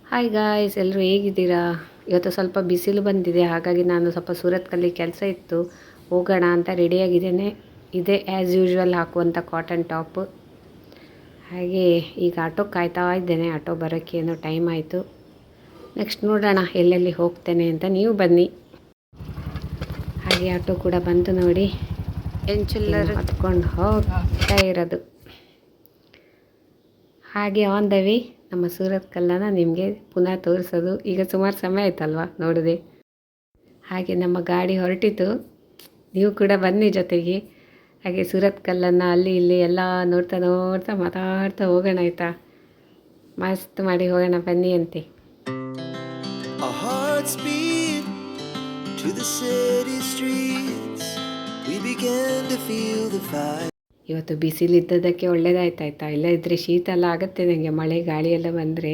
Hi guys, ಎಲ್ಲರೂ ಹೇಗಿದ್ದೀರಾ? ಇವತ್ತು ಸ್ವಲ್ಪ ಬಿಸಿಲು ಬಂದಿದೆ, ಹಾಗಾಗಿ ನಾನು ಸ್ವಲ್ಪ ಸೂರತ್ಕಲ್ಲಿ ಕೆಲಸ ಇತ್ತು, ಹೋಗೋಣ ಅಂತ ರೆಡಿಯಾಗಿದ್ದೇನೆ. ಇದೇ ಆ್ಯಸ್ ಯೂಶ್ವಲ್ ಹಾಕುವಂಥ ಕಾಟನ್ ಟಾಪು. ಹಾಗೆ ಈಗ ಆಟೋ ಕಾಯ್ತಾ ಇದ್ದೇನೆ. ಆಟೋ ಬರೋಕ್ಕೆ ಏನೋ ಟೈಮ್ ಆಯಿತು. ನೆಕ್ಸ್ಟ್ ನೋಡೋಣ ಎಲ್ಲೆಲ್ಲಿ ಹೋಗ್ತೇನೆ ಅಂತ. ನೀವು ಬನ್ನಿ. ಹಾಗೆ ಆಟೋ ಕೂಡ ಬಂತು ನೋಡಿ, ಚಿಲ್ಲರ್ ಹತ್ಕೊಂಡು ಹೋಗ್ತಾ ಇರೋದು. ಹಾಗೆ ಆನ್ ದ ವೇ ನಮ್ಮ ಸೂರತ್ಕಲ್ಲನ್ನು ನಿಮಗೆ ಪುನಃ ತೋರಿಸೋದು. ಈಗ ಸುಮಾರು ಸಮಯ ಆಯ್ತಲ್ವ ನೋಡಿದೆ. ಹಾಗೆ ನಮ್ಮ ಗಾಡಿ ಹೊರಟಿತು, ನೀವು ಕೂಡ ಬನ್ನಿ ಜೊತೆಗೆ. ಹಾಗೆ ಸೂರತ್ಕಲ್ಲನ್ನು ಅಲ್ಲಿ ಇಲ್ಲಿ ಎಲ್ಲ ನೋಡ್ತಾ ಮಾತಾಡ್ತಾ ಹೋಗೋಣ ಆಯಿತಾ? ಮಸ್ತ್ ಮಾಡಿ ಹೋಗೋಣ ಬನ್ನಿ ಅಂತೆ. ಇವತ್ತು ಬಿಸಿಲಿದ್ದದಕ್ಕೆ ಒಳ್ಳೆಯದಾಯ್ತಾಯ್ತಾ, ಇಲ್ಲದಿದ್ದರೆ ಶೀತ ಎಲ್ಲ ಆಗುತ್ತೆ ನನಗೆ. ಮಳೆ ಗಾಳಿ ಎಲ್ಲ ಬಂದರೆ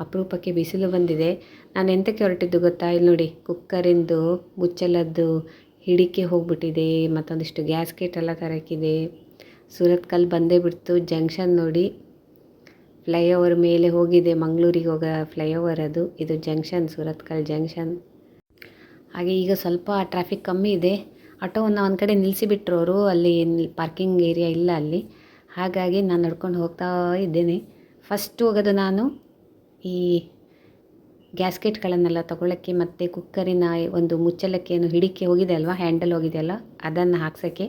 ಅಪರೂಪಕ್ಕೆ ಬಿಸಿಲು ಬಂದಿದೆ. ನಾನು ಎಂತಕ್ಕೆ ಹೊರಟಿದ್ದು ಗೊತ್ತಾ? ಇಲ್ಲಿ ನೋಡಿ, ಕುಕ್ಕರಿಂದು ಮುಚ್ಚಲದ್ದು ಹಿಡಿಕೆ ಹೋಗ್ಬಿಟ್ಟಿದೆ, ಮತ್ತೊಂದಿಷ್ಟು ಗ್ಯಾಸ್ಕೆಟ್ ಎಲ್ಲ ತರಕ್ಕಿದೆ. ಸೂರತ್ಕಲ್ ಬಂದೇ ಬಿಡ್ತು. ಜಂಕ್ಷನ್ ನೋಡಿ, ಫ್ಲೈಓವರ್ ಮೇಲೆ ಹೋಗಿದೆ, ಮಂಗಳೂರಿಗೆ ಹೋಗೋ ಫ್ಲೈಓವರ್ ಅದು. ಇದು ಜಂಕ್ಷನ್, ಸೂರತ್ಕಲ್ ಜಂಕ್ಷನ್. ಹಾಗೆ ಈಗ ಸ್ವಲ್ಪ ಟ್ರಾಫಿಕ್ ಕಮ್ಮಿ ಇದೆ. ಆಟೋವನ್ನು ಒಂದು ಕಡೆ ನಿಲ್ಲಿಸಿಬಿಟ್ರು ಅವರು, ಅಲ್ಲಿ ಪಾರ್ಕಿಂಗ್ ಏರಿಯಾ ಇಲ್ಲ ಅಲ್ಲಿ. ಹಾಗಾಗಿ ನಾನು ನಡ್ಕೊಂಡು ಹೋಗ್ತಾ ಇದ್ದೇನೆ. ಫಸ್ಟ್ ಹೋಗೋದು ನಾನು ಈ ಗ್ಯಾಸ್ಕೆಟ್ಗಳನ್ನೆಲ್ಲ ತೊಗೊಳ್ಳೋಕ್ಕೆ, ಮತ್ತು ಕುಕ್ಕರಿನ ಒಂದು ಮುಚ್ಚಲಕ್ಕೆ ಏನು ಹಿಡಿಕೆ ಹೋಗಿದೆ ಅಲ್ವಾ, ಹ್ಯಾಂಡಲ್ ಹೋಗಿದೆ ಅಲ್ಲ, ಅದನ್ನು ಹಾಕ್ಸೋಕ್ಕೆ.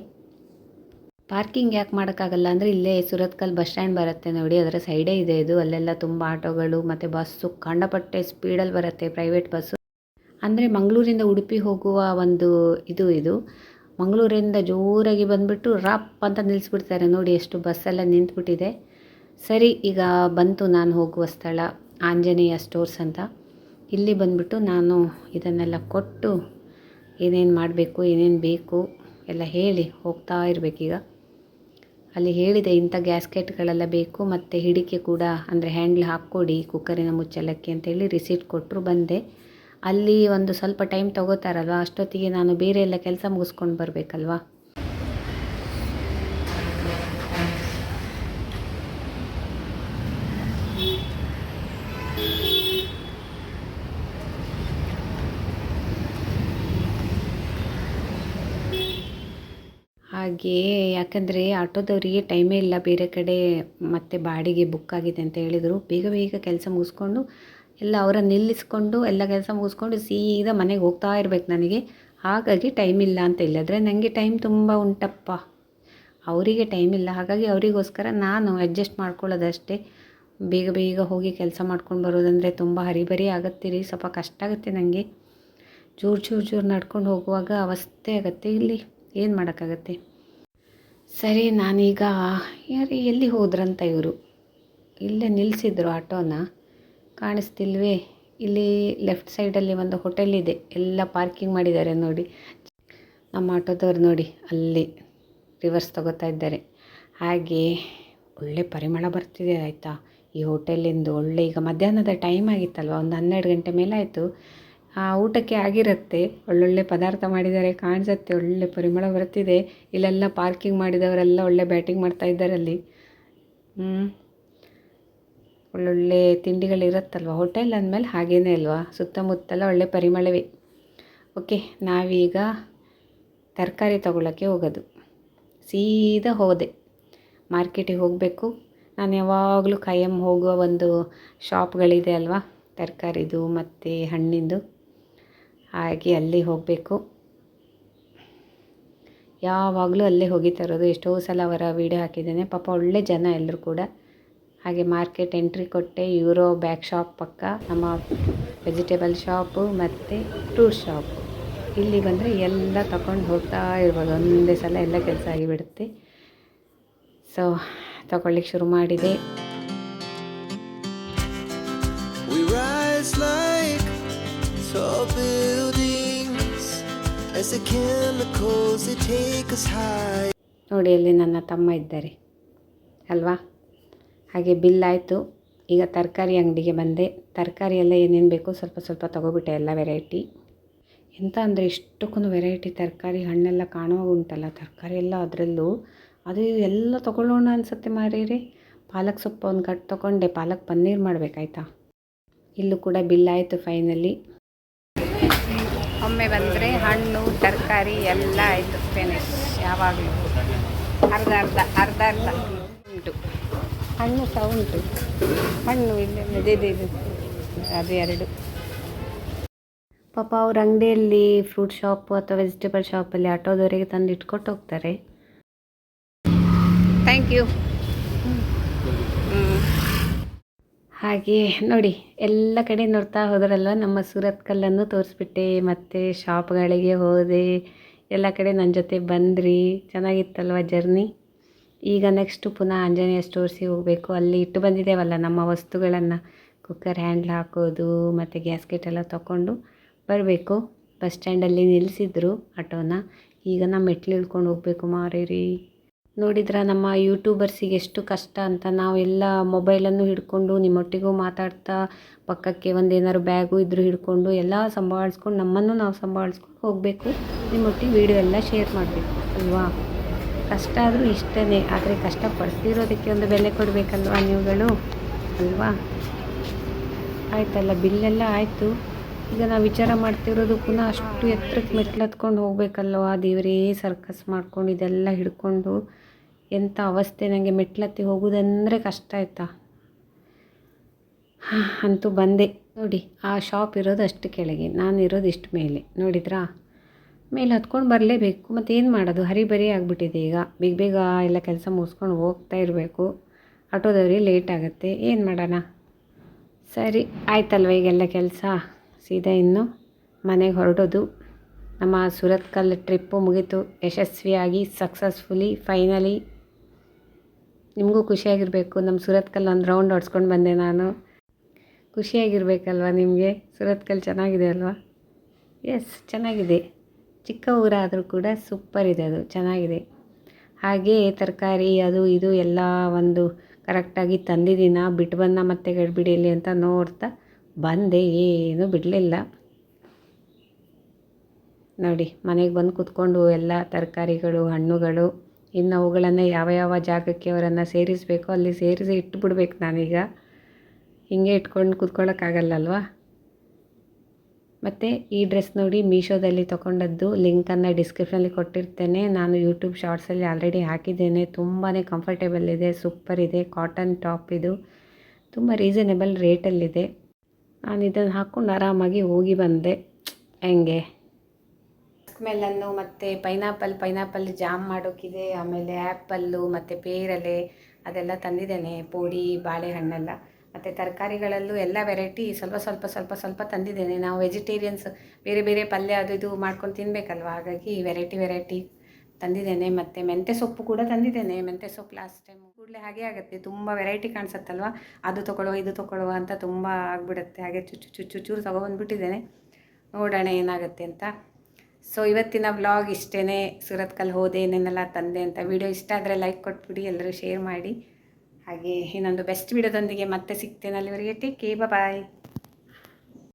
ಪಾರ್ಕಿಂಗ್ ಯಾಕೆ ಮಾಡೋಕ್ಕಾಗಲ್ಲ ಅಂದರೆ, ಇಲ್ಲೇ ಸೂರತ್ಕಲ್ ಬಸ್ ಸ್ಟ್ಯಾಂಡ್ ಬರುತ್ತೆ ನೋಡಿ, ಅದರ ಸೈಡೇ ಇದೆ ಇದು. ಅಲ್ಲೆಲ್ಲ ತುಂಬ ಆಟೋಗಳು ಮತ್ತು ಬಸ್ಸು ಕಂಡಪಟ್ಟೆ ಸ್ಪೀಡಲ್ಲಿ ಬರುತ್ತೆ, ಪ್ರೈವೇಟ್ ಬಸ್ಸು. ಅಂದರೆ ಮಂಗಳೂರಿಂದ ಉಡುಪಿ ಹೋಗುವ ಒಂದು ಇದು ಮಂಗಳೂರಿಂದ ಜೋರಾಗಿ ಬಂದುಬಿಟ್ಟು ರಾಪ್ ಅಂತ ನಿಲ್ಲಿಸ್ಬಿಡ್ತಾರೆ ನೋಡಿ, ಎಷ್ಟು ಬಸ್ಸೆಲ್ಲ ನಿಂತುಬಿಟ್ಟಿದೆ. ಸರಿ, ಈಗ ಬಂತು ನಾನು ಹೋಗುವ ಸ್ಥಳ, ಆಂಜನೇಯ ಸ್ಟೋರ್ಸ್ ಅಂತ. ಇಲ್ಲಿ ಬಂದುಬಿಟ್ಟು ನಾನು ಇದನ್ನೆಲ್ಲ ಕೊಟ್ಟು ಏನೇನು ಮಾಡಬೇಕು, ಏನೇನು ಬೇಕು ಎಲ್ಲ ಹೇಳಿ ಹೋಗ್ತಾ ಇರಬೇಕೀಗ. ಅಲ್ಲಿ ಹೇಳಿದೆ ಇಂಥ ಗ್ಯಾಸ್ಕೆಟ್ಗಳೆಲ್ಲ ಬೇಕು, ಮತ್ತು ಹಿಡಿಕೆ ಕೂಡ, ಅಂದರೆ ಹ್ಯಾಂಡ್ಲ್ ಹಾಕ್ಕೊಡಿ ಕುಕ್ಕರಿನ ಮುಚ್ಚಲಕ್ಕೆ ಅಂತೇಳಿ ರಿಸೀಟ್ ಕೊಟ್ಟರು. ಬಂದೆ. ಅಲ್ಲಿ ಒಂದು ಸ್ವಲ್ಪ ಟೈಮ್ ತೊಗೋತಾರಲ್ವ, ಅಷ್ಟೊತ್ತಿಗೆ ನಾನು ಬೇರೆ ಎಲ್ಲ ಕೆಲಸ ಮುಗಿಸ್ಕೊಂಡು ಬರಬೇಕಲ್ವ. ಹಾಗೆ ಯಾಕಂದರೆ ಆಟೋದವರಿಗೆ ಟೈಮೇ ಇಲ್ಲ, ಬೇರೆ ಕಡೆ ಮತ್ತೆ ಬಾಡಿಗೆ ಬುಕ್ ಆಗಿದೆ ಅಂತ ಹೇಳಿದರು. ಬೇಗ ಬೇಗ ಕೆಲಸ ಮುಗಿಸ್ಕೊಂಡು ಎಲ್ಲ ಅವರನ್ನು ನಿಲ್ಲಿಸ್ಕೊಂಡು ಎಲ್ಲ ಕೆಲಸ ಮುಗಿಸ್ಕೊಂಡು ಸೀದಾ ಮನೆಗೆ ಹೋಗ್ತಾ ಇರಬೇಕು ನನಗೆ. ಹಾಗಾಗಿ ಟೈಮ್ ಇಲ್ಲ ಅಂತ. ಇಲ್ಲದ್ರೆ ನನಗೆ ಟೈಮ್ ತುಂಬ ಉಂಟಪ್ಪ, ಅವರಿಗೆ ಟೈಮ್ ಇಲ್ಲ. ಹಾಗಾಗಿ ಅವರಿಗೋಸ್ಕರ ನಾನು ಅಡ್ಜಸ್ಟ್ ಮಾಡ್ಕೊಳ್ಳೋದಷ್ಟೇ. ಬೇಗ ಬೇಗ ಹೋಗಿ ಕೆಲಸ ಮಾಡ್ಕೊಂಡು ಬರೋದಂದರೆ ತುಂಬ ಹರಿಬರಿ ಆಗುತ್ತೀರಿ, ಸ್ವಲ್ಪ ಕಷ್ಟ ಆಗುತ್ತೆ ನನಗೆ. ಜೋರು ನಡ್ಕೊಂಡು ಹೋಗುವಾಗ ಅವಸ್ಥೆ ಆಗುತ್ತೆ. ಇಲ್ಲಿ ಏನು ಮಾಡೋಕ್ಕಾಗತ್ತೆ. ಸರಿ, ನಾನೀಗ ಎಲ್ಲಿ ಹೋದ್ರಂತ ಇವರು ಇಲ್ಲೇ ನಿಲ್ಲಿಸಿದ್ರು ಆಟೋನ, ಕಾಣಿಸ್ತಿಲ್ವೇ? ಇಲ್ಲಿ ಲೆಫ್ಟ್ ಸೈಡಲ್ಲಿ ಒಂದು ಹೋಟೆಲ್ ಇದೆ, ಎಲ್ಲ ಪಾರ್ಕಿಂಗ್ ಮಾಡಿದ್ದಾರೆ ನೋಡಿ. ನಮ್ಮ ಆಟೋದವ್ರು ನೋಡಿ ಅಲ್ಲಿ ರಿವರ್ಸ್ ತಗೋತಾ ಇದ್ದಾರೆ. ಹಾಗೆ ಒಳ್ಳೆ ಪರಿಮಳ ಬರ್ತಿದೆ ಆಯಿತಾ ಈ ಹೋಟೆಲಿಂದು. ಒಳ್ಳೆ, ಈಗ ಮಧ್ಯಾಹ್ನದ ಟೈಮ್ ಆಗಿತ್ತಲ್ವ, ಒಂದು 12 ಗಂಟೆ ಮೇಲೆ ಆಯಿತು. ಊಟಕ್ಕೆ ಆಗಿರುತ್ತೆ. ಒಳ್ಳೊಳ್ಳೆ ಪದಾರ್ಥ ಮಾಡಿದ್ದಾರೆ, ಕಾಣಿಸುತ್ತೆ, ಒಳ್ಳೆ ಪರಿಮಳ ಬರ್ತಿದೆ. ಇಲ್ಲೆಲ್ಲ ಪಾರ್ಕಿಂಗ್ ಮಾಡಿದವರೆಲ್ಲ ಒಳ್ಳೆ ಬ್ಯಾಟಿಂಗ್ ಮಾಡ್ತಾ ಇದ್ದಾರೆ ಅಲ್ಲಿ. ಒಳ್ಳೊಳ್ಳೆ ತಿಂಡಿಗಳಿರುತ್ತಲ್ವ ಹೋಟೆಲ್ ಅಂದಮೇಲೆ, ಹಾಗೇನೇ ಅಲ್ವಾ, ಸುತ್ತಮುತ್ತಲ ಒಳ್ಳೆ ಪರಿಮಳವೇ. ಓಕೆ, ನಾವೀಗ ತರಕಾರಿ ತೊಗೊಳ್ಳೋಕ್ಕೆ ಹೋಗೋದು. ಸೀದಾ ಹೋದೆ ಮಾರ್ಕೆಟಿಗೆ ಹೋಗಬೇಕು. ನಾನು ಯಾವಾಗಲೂ ಖಾಯಂ ಹೋಗುವ ಒಂದು ಶಾಪ್ಗಳಿದೆ ಅಲ್ವಾ, ತರಕಾರಿದು ಮತ್ತು ಹಣ್ಣಿಂದು. ಹಾಗೆ ಅಲ್ಲಿ ಹೋಗಬೇಕು, ಯಾವಾಗಲೂ ಅಲ್ಲೇ ಹೋಗಿ ತರೋದು. ಎಷ್ಟೋ ಸಲ ಅವರ ವೀಡಿಯೋ ಹಾಕಿದ್ದೇನೆ. ಪಾಪ ಒಳ್ಳೆ ಜನ ಎಲ್ಲರೂ ಕೂಡ. ಹಾಗೆ ಮಾರ್ಕೆಟ್ ಎಂಟ್ರಿ ಕೊಟ್ಟೆ. ಯೂರೋ ಬ್ಯಾಗ್ ಶಾಪ್ ಪಕ್ಕ ನಮ್ಮ ವೆಜಿಟೇಬಲ್ ಶಾಪು ಮತ್ತು ಫ್ರೂಟ್ ಶಾಪು. ಇಲ್ಲಿ ಬಂದರೆ ಎಲ್ಲ ತಗೊಂಡು ಹೋಗ್ತಾ ಇರ್ಬೋದು, ಒಂದೇ ಸಲ ಎಲ್ಲ ಕೆಲಸ ಆಗಿಬಿಡುತ್ತೆ. ಸೊ ತಗೊಳ್ಳಿಕ್ಕೆ ಶುರು ಮಾಡಿದೆ. ನೋಡಿ, ಅಲ್ಲಿ ನನ್ನ ತಮ್ಮ ಇದ್ದಾರೆ ಅಲ್ವಾ. ಹಾಗೆ ಬಿಲ್ ಆಯಿತು. ಈಗ ತರಕಾರಿ ಅಂಗಡಿಗೆ ಬಂದೆ. ತರಕಾರಿ ಎಲ್ಲ ಏನೇನು ಬೇಕು ಸ್ವಲ್ಪ ಸ್ವಲ್ಪ ತೊಗೊಬಿಟ್ಟೆ, ಎಲ್ಲ ವೆರೈಟಿ. ಎಂತ ಅಂದರೆ ಇಷ್ಟಕ್ಕೊಂದು ವೆರೈಟಿ ತರಕಾರಿ ಹಣ್ಣೆಲ್ಲ ಕಾಣುವಾಗ ಉಂಟಲ್ಲ, ತರಕಾರಿ ಎಲ್ಲ ಅದರಲ್ಲೂ ಅದು ಎಲ್ಲ ತೊಗೊಳ್ಳೋಣ ಅನಿಸುತ್ತೆ ಮಾರೀರಿ. ಪಾಲಕ್ ಸೊಪ್ಪು ಒಂದು ಕಟ್ ತೊಗೊಂಡೆ, ಪಾಲಕ್ ಪನ್ನೀರ್ ಮಾಡಬೇಕಾಯ್ತಾ. ಇಲ್ಲೂ ಕೂಡ ಬಿಲ್ ಆಯಿತು ಫೈನಲಿ. ಒಮ್ಮೆ ಬಂದರೆ ಹಣ್ಣು ತರಕಾರಿ ಎಲ್ಲ ಆಯಿತು ಫಿನಿಶ್. ಯಾವಾಗಲೂ ಅರ್ಧ ಉಂಟು. ಹಣ್ಣು ಸಹ ಉಂಟು, ಹಣ್ಣು ಇದೆ ಅದು 2. ಪಾಪ ಅವ್ರ ಅಂಗಡಿಯಲ್ಲಿ ಫ್ರೂಟ್ ಶಾಪ್ ಅಥವಾ ವೆಜಿಟೇಬಲ್ ಶಾಪಲ್ಲಿ ಆಟೋದವರಿಗೆ ತಂದು ಇಟ್ಕೊಟ್ಟು ಹೋಗ್ತಾರೆ. Thank you. ಹಾಗೆ ನೋಡಿ, ಎಲ್ಲ ಕಡೆ ನೋಡ್ತಾ ಹೋದ್ರಲ್ಲ, ನಮ್ಮ ಸೂರತ್ ಕಲ್ಲನ್ನು ತೋರಿಸ್ಬಿಟ್ಟೆ. ಮತ್ತು ಶಾಪ್ಗಳಿಗೆ ಹೋದೆ, ಎಲ್ಲ ಕಡೆ ನನ್ನ ಜೊತೆ ಬಂದ್ರಿ. ಚೆನ್ನಾಗಿತ್ತಲ್ವ ಜರ್ನಿ. ಈಗ ನೆಕ್ಸ್ಟು ಪುನಃ ಆಂಜನೇಯ ಸ್ಟೋರ್ಸಿಗೆ ಹೋಗಬೇಕು. ಅಲ್ಲಿ ಇಟ್ಟು ಬಂದಿದ್ದೇವಲ್ಲ ನಮ್ಮ ವಸ್ತುಗಳನ್ನು, ಕುಕ್ಕರ್ ಹ್ಯಾಂಡ್ಲ್ ಹಾಕೋದು ಮತ್ತು ಗ್ಯಾಸ್ಕೆಟ್ ಎಲ್ಲ ತೊಗೊಂಡು ಬರಬೇಕು. ಬಸ್ ಸ್ಟ್ಯಾಂಡಲ್ಲಿ ನಿಲ್ಲಿಸಿದ್ರು ಆಟೋನ. ಈಗ ನಾವು ಮೆಟ್ಲು ಇಳ್ಕೊಂಡು ಹೋಗಬೇಕು ಮಾರೇರಿ. ನೋಡಿದ್ರೆ ನಮ್ಮ ಯೂಟ್ಯೂಬರ್ಸಿಗೆ ಎಷ್ಟು ಕಷ್ಟ ಅಂತ. ನಾವೆಲ್ಲ ಮೊಬೈಲನ್ನು ಹಿಡ್ಕೊಂಡು ನಿಮ್ಮೊಟ್ಟಿಗೂ ಮಾತಾಡ್ತಾ, ಪಕ್ಕಕ್ಕೆ ಒಂದೇನಾದ್ರು ಬ್ಯಾಗು ಇದ್ರೂ ಹಿಡ್ಕೊಂಡು ಎಲ್ಲ ಸಂಭಾಳಿಸ್ಕೊಂಡು, ನಮ್ಮನ್ನು ನಾವು ಸಂಭಾಳಿಸ್ಕೊಂಡು ಹೋಗಬೇಕು. ನಿಮ್ಮೊಟ್ಟಿಗೆ ವೀಡಿಯೋ ಎಲ್ಲ ಶೇರ್ ಮಾಡಬೇಕು ಅಲ್ವಾ. ಕಷ್ಟ ಆದರೂ ಇಷ್ಟನೇ, ಆದರೆ ಕಷ್ಟಪಡ್ತಿರೋದಕ್ಕೆ ಒಂದು ಬೆಲೆ ಕೊಡಬೇಕಲ್ವಾ ನೀವುಗಳು ಅಲ್ವಾ. ಆಯ್ತಲ್ಲ, ಬಿಲ್ಲೆಲ್ಲ ಆಯಿತು. ಈಗ ನಾವು ವಿಚಾರ ಮಾಡ್ತಿರೋದು ಪುನಃ ಅಷ್ಟು ಎತ್ತರಕ್ಕೆ ಮೆಟ್ಲು ಹತ್ಕೊಂಡು ಹೋಗ್ಬೇಕಲ್ವ. ದೇವರೇ, ಸರ್ಕಸ್ ಮಾಡ್ಕೊಂಡು ಇದೆಲ್ಲ ಹಿಡ್ಕೊಂಡು ಎಂಥ ಅವಸ್ಥೆ. ನನಗೆ ಮೆಟ್ಲತ್ತಿ ಹೋಗೋದಂದರೆ ಕಷ್ಟ ಆಯಿತಾ. ಅಂತೂ ಬಂದೆ. ನೋಡಿ, ಆ ಶಾಪ್ ಇರೋದು ಅಷ್ಟು ಕೆಳಗೆ, ನಾನು ಇರೋದು ಇಷ್ಟು ಮೇಲೆ. ನೋಡಿದ್ರಾ, ಮೇಲೆ ಹತ್ಕೊಂಡು ಬರಲೇಬೇಕು. ಮತ್ತು ಏನು ಮಾಡೋದು, ಹರಿಬರಿ ಆಗಿಬಿಟ್ಟಿದೆ. ಈಗ ಬೇಗ ಬೇಗ ಎಲ್ಲ ಕೆಲಸ ಮುಗಿಸ್ಕೊಂಡು ಹೋಗ್ತಾ ಇರಬೇಕು. ಆಟೋದವ್ರಿಗೆ ಲೇಟ್ ಆಗುತ್ತೆ, ಏನು ಮಾಡೋಣ. ಸರಿ ಆಯ್ತಲ್ವ, ಈಗೆಲ್ಲ ಕೆಲಸ. ಸೀದಾ ಇನ್ನು ಮನೆಗೆ ಹೊರಡೋದು. ನಮ್ಮ ಸುರತ್ಕಲ್ ಟ್ರಿಪ್ಪು ಮುಗೀತು ಯಶಸ್ವಿಯಾಗಿ, ಸಕ್ಸಸ್ಫುಲಿ, ಫೈನಲಿ. ನಿಮಗೂ ಖುಷಿಯಾಗಿರಬೇಕು. ನಮ್ಮ ಸುರತ್ಕಲ್ ಒಂದು ರೌಂಡ್ ಹೊಡ್ಸ್ಕೊಂಡು ಬಂದೆ ನಾನು. ಖುಷಿಯಾಗಿರ್ಬೇಕಲ್ವ ನಿಮಗೆ. ಸುರತ್ಕಲ್ ಚೆನ್ನಾಗಿದೆ ಅಲ್ವಾ. ಎಸ್, ಚೆನ್ನಾಗಿದೆ. ಚಿಕ್ಕ ಊರಾದರೂ ಕೂಡ ಸೂಪರ್ ಇದೆ, ಅದು ಚೆನ್ನಾಗಿದೆ. ಹಾಗೆ ತರಕಾರಿ ಅದು ಇದು ಎಲ್ಲ ಒಂದು ಕರೆಕ್ಟಾಗಿ ತಂದಿದ್ದೀನ, ಬಿಟ್ಟು ಬಂದ ಮತ್ತೆ ಗಡಿಬಿಡಿಯಲ್ಲಿ ಅಂತ ನೋಡ್ತಾ ಬಂದೆ. ಏನೂ ಬಿಡಲಿಲ್ಲ. ನೋಡಿ, ಮನೆಗೆ ಬಂದು ಕೂತ್ಕೊಂಡು ಎಲ್ಲ ತರಕಾರಿಗಳು, ಹಣ್ಣುಗಳು, ಇನ್ನು ಅವುಗಳನ್ನು ಯಾವ ಯಾವ ಜಾಗಕ್ಕೆ ಅವರನ್ನು ಸೇರಿಸಬೇಕೋ ಅಲ್ಲಿ ಸೇರಿಸಿ ಇಟ್ಟುಬಿಡ್ಬೇಕು ನಾನೀಗ. ಹೀಗೆ ಇಟ್ಕೊಂಡು ಕೂತ್ಕೊಳ್ಳೋಕ್ಕಾಗಲ್ಲಲ್ವ. ಮತ್ತು ಈ ಡ್ರೆಸ್ ನೋಡಿ, ಮೀಶೋದಲ್ಲಿ ತೊಗೊಂಡದ್ದು. ಲಿಂಕನ್ನು ಡಿಸ್ಕ್ರಿಪ್ಷನಲ್ಲಿ ಕೊಟ್ಟಿರ್ತೇನೆ. ನಾನು ಯೂಟ್ಯೂಬ್ ಶಾರ್ಟ್ಸಲ್ಲಿ ಆಲ್ರೆಡಿ ಹಾಕಿದ್ದೇನೆ. ತುಂಬಾ ಕಂಫರ್ಟೇಬಲ್ ಇದೆ, ಸೂಪರ್ ಇದೆ. ಕಾಟನ್ ಟಾಪ್ ಇದು, ತುಂಬ ರೀಸನೇಬಲ್ ರೇಟಲ್ಲಿದೆ. ನಾನು ಇದನ್ನು ಹಾಕ್ಕೊಂಡು ಆರಾಮಾಗಿ ಹೋಗಿ ಬಂದೆ. ಹೆಂಗೆ ಮೆಲನ್ನು ಮತ್ತು ಪೈನಾಪಲ್ ಜಾಮ್ ಮಾಡೋಕ್ಕಿದೆ. ಆಮೇಲೆ ಆ್ಯಪಲ್ಲು ಮತ್ತು ಪೇರಲೆ ಅದೆಲ್ಲ ತಂದಿದ್ದೇನೆ. ಪೋಡಿ, ಬಾಳೆಹಣ್ಣೆಲ್ಲ. ಮತ್ತು ತರಕಾರಿಗಳಲ್ಲೂ ಎಲ್ಲ ವೆರೈಟಿ ಸ್ವಲ್ಪ ತಂದಿದ್ದೇನೆ. ನಾವು ವೆಜಿಟೇರಿಯನ್ಸ್, ಬೇರೆ ಬೇರೆ ಪಲ್ಯ ಅದು ಇದು ಮಾಡ್ಕೊಂಡು ತಿನ್ನಬೇಕಲ್ವ, ಹಾಗಾಗಿ ವೆರೈಟಿ ತಂದಿದ್ದೇನೆ. ಮತ್ತು ಮೆಂತ್ಯ ಸೊಪ್ಪು ಕೂಡ ತಂದಿದ್ದೇನೆ. ಮೆಂತ್ಯ ಸೊಪ್ಪು ಲಾಸ್ಟ್ ಟೈಮ್ ಕೂಡಲೇ ಹಾಗೆ ಆಗುತ್ತೆ, ತುಂಬ ವೆರೈಟಿ ಕಾಣಿಸುತ್ತಲ್ವ, ಅದು ತೊಗೊಳ್ಳುವ ಇದು ತೊಗೊಳ್ಳುವ ಅಂತ ತುಂಬ ಆಗಿಬಿಡುತ್ತೆ. ಹಾಗೆ ಚೂರು ತೊಗೊಬಂದ್ಬಿಟ್ಟಿದ್ದೇನೆ. ನೋಡೋಣ ಏನಾಗುತ್ತೆ ಅಂತ. ಸೊ ಇವತ್ತಿನ ವ್ಲಾಗ್ ಇಷ್ಟೇ. ಸುರತ್ಕಲ್ ಹೋದೆ, ಏನೇನೆಲ್ಲ ತಂದೆ ಅಂತ. ವಿಡಿಯೋ ಇಷ್ಟ ಆದರೆ ಲೈಕ್ ಕೊಟ್ಬಿಡಿ, ಎಲ್ಲರೂ ಶೇರ್ ಮಾಡಿ. ಹಾಗೆ ಇನ್ನೊಂದು ಬೆಸ್ಟ್ ವಿಡಿಯೋದೊಂದಿಗೆ ಮತ್ತೆ ಸಿಗ್ತೇನೆ. ಅಲ್ಲಿವರೆಗೆ ಟೇಕ್ ಕೇರ್, ಬಾಯ್.